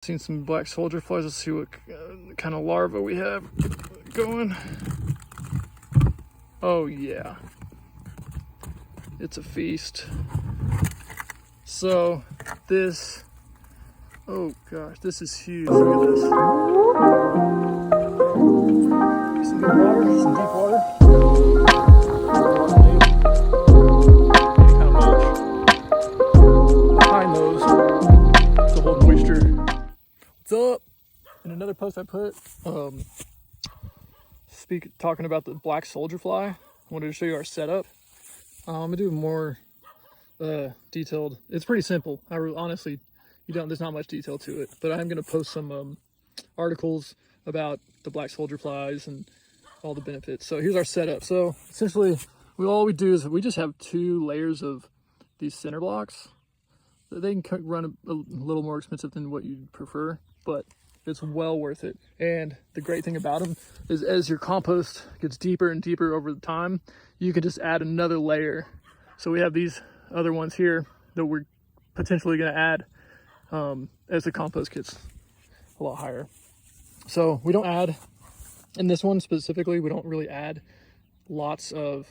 seen some black soldier flies. Let's see what kind of larva we have going. Oh yeah, it's a feast. So this, oh gosh, this is huge. Look at this. Some good water, some deep water. Any kind of mulch. High nose to hold moisture. What's up? In another post I put, talking about the black soldier fly. I wanted to show you our setup. I'm gonna do more detailed. It's pretty simple. Honestly, there's not much detail to it, but I'm gonna post some articles about the black soldier flies and all the benefits. So here's our setup. So essentially, all we do is we just have 2 layers of these center blocks. They can run a little more expensive than what you'd prefer, but it's well worth it. And the great thing about them is as your compost gets deeper and deeper over the time, you can just add another layer. So we have these other ones here that we're potentially going to add as the compost gets a lot higher. So we don't add, in this one specifically, we don't really add lots of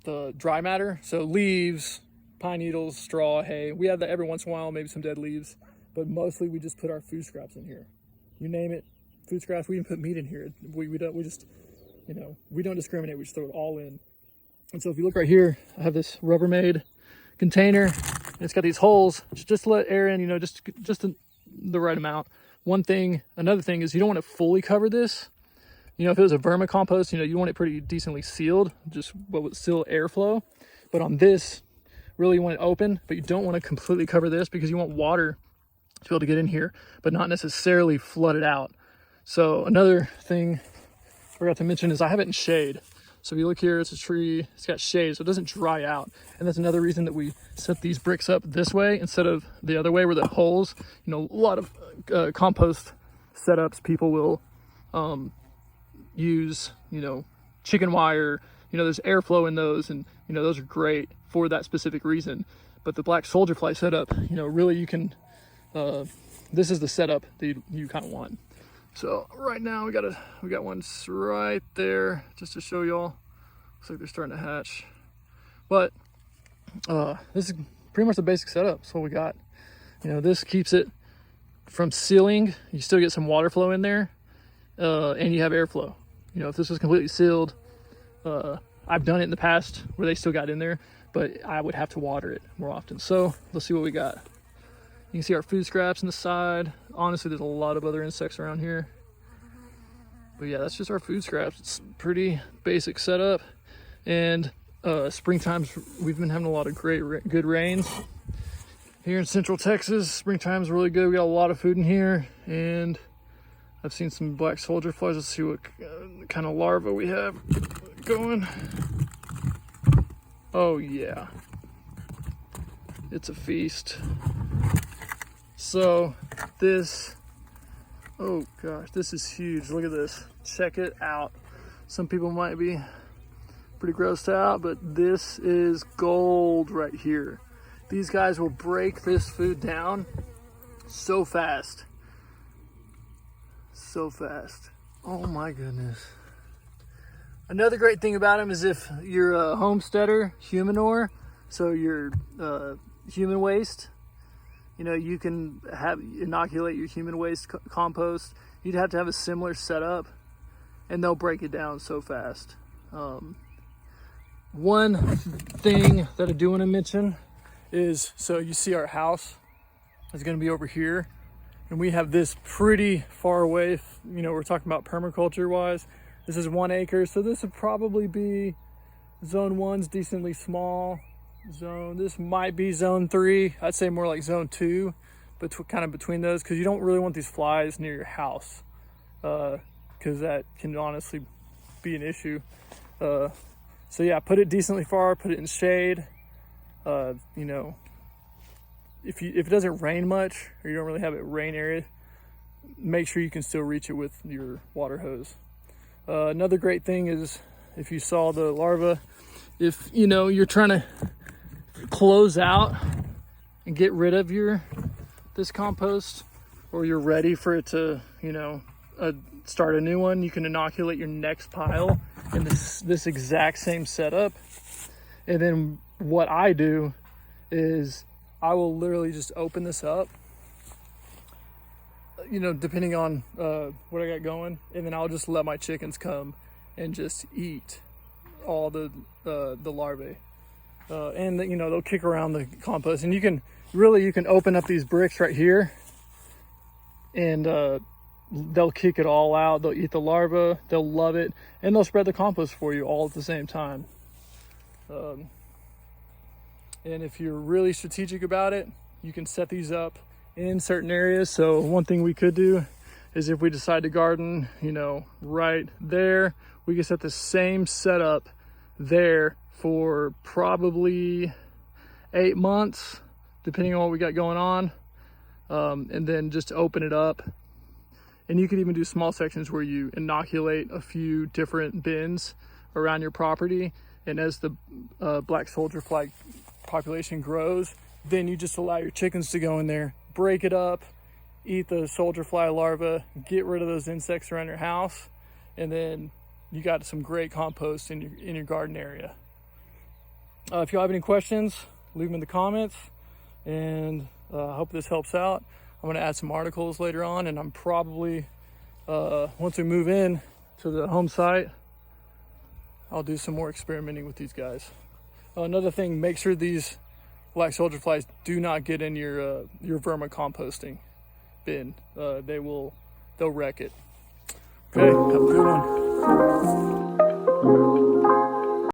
the dry matter. So leaves, pine needles, straw, hay. We add that every once in a while, maybe some dead leaves, but mostly we just put our food scraps in here. You name it, food scraps. We even put meat in here. We just, we don't discriminate. We just throw it all in. And so if you look right here, I have this Rubbermaid container. And it's got these holes just to let air in, just the right amount. Another thing is you don't want to fully cover this. If it was a vermicompost, you want it pretty decently sealed, just what would seal airflow. But on this, really you want it open, but you don't want to completely cover this because you want water to be able to get in here, but not necessarily flood it out. So another thing I forgot to mention is I have it in shade. So if you look here, it's a tree, it's got shade, so it doesn't dry out. And that's another reason that we set these bricks up this way instead of the other way where the holes, a lot of compost setups, people will use, chicken wire, there's airflow in those, and, those are great for that specific reason. But the black soldier fly setup, really you can, this is the setup that you kind of want. So right now we got one right there just to show y'all. Looks like they're starting to hatch. But this is pretty much the basic setup. That's what we got. This keeps it from sealing. You still get some water flow in there, and you have airflow. If this was completely sealed, I've done it in the past where they still got in there, but I would have to water it more often. So let's see what we got. You can see our food scraps on the side. Honestly, there's a lot of other insects around here. But yeah, that's just our food scraps. It's pretty basic setup. And springtime's, we've been having a lot of good rains. Here in Central Texas, springtime's really good. We got a lot of food in here. And I've seen some black soldier flies. Let's see what kind of larva we have going. Oh yeah, it's a feast. So this, oh gosh, this is huge. Look at this, check it out. Some people might be pretty grossed out, but this is gold right here. These guys will break this food down so fast. So fast. Oh my goodness. Another great thing about them is if you're a homesteader, humanure, so your human waste, you can inoculate your human waste compost. You'd have to have a similar setup, and they'll break it down so fast. One thing that I do want to mention is, so you see our house is going to be over here, and we have this pretty far away. We're talking about permaculture wise. This is 1 acre, so this would probably be zone 1's decently small. This might be zone 3. I'd say more like zone 2, but kind of between those, because you don't really want these flies near your house, because that can honestly be an issue. So yeah, put it decently far, put it in shade. If it doesn't rain much, or you don't really have a rain area, make sure you can still reach it with your water hose. Another great thing is, if you saw the larva, if you're trying to close out and get rid of your this compost, or you're ready for it to, start a new one, you can inoculate your next pile in this exact same setup. And then what I do is I will literally just open this up, depending on what I got going, and then I'll just let my chickens come and just eat all the larvae, and they'll kick around the compost. And you can open up these bricks right here, and they'll kick it all out. They'll eat the larvae, they'll love it, and they'll spread the compost for you all at the same time. And if you're really strategic about it, you can set these up in certain areas. So one thing we could do is, if we decide to garden, right there, we can set the same setup there for probably 8 months, depending on what we got going on. And then just open it up. And you could even do small sections where you inoculate a few different bins around your property. And as the black soldier fly population grows, then you just allow your chickens to go in there, break it up, eat the soldier fly larvae, get rid of those insects around your house, and then you got some great compost in your garden area. If you have any questions, leave them in the comments, and I hope this helps out. I'm going to add some articles later on, and I'm probably, once we move in to the home site, I'll do some more experimenting with these guys. Another thing, make sure these black soldier flies do not get in your vermicomposting bin. They'll wreck it. Okay, have a good one.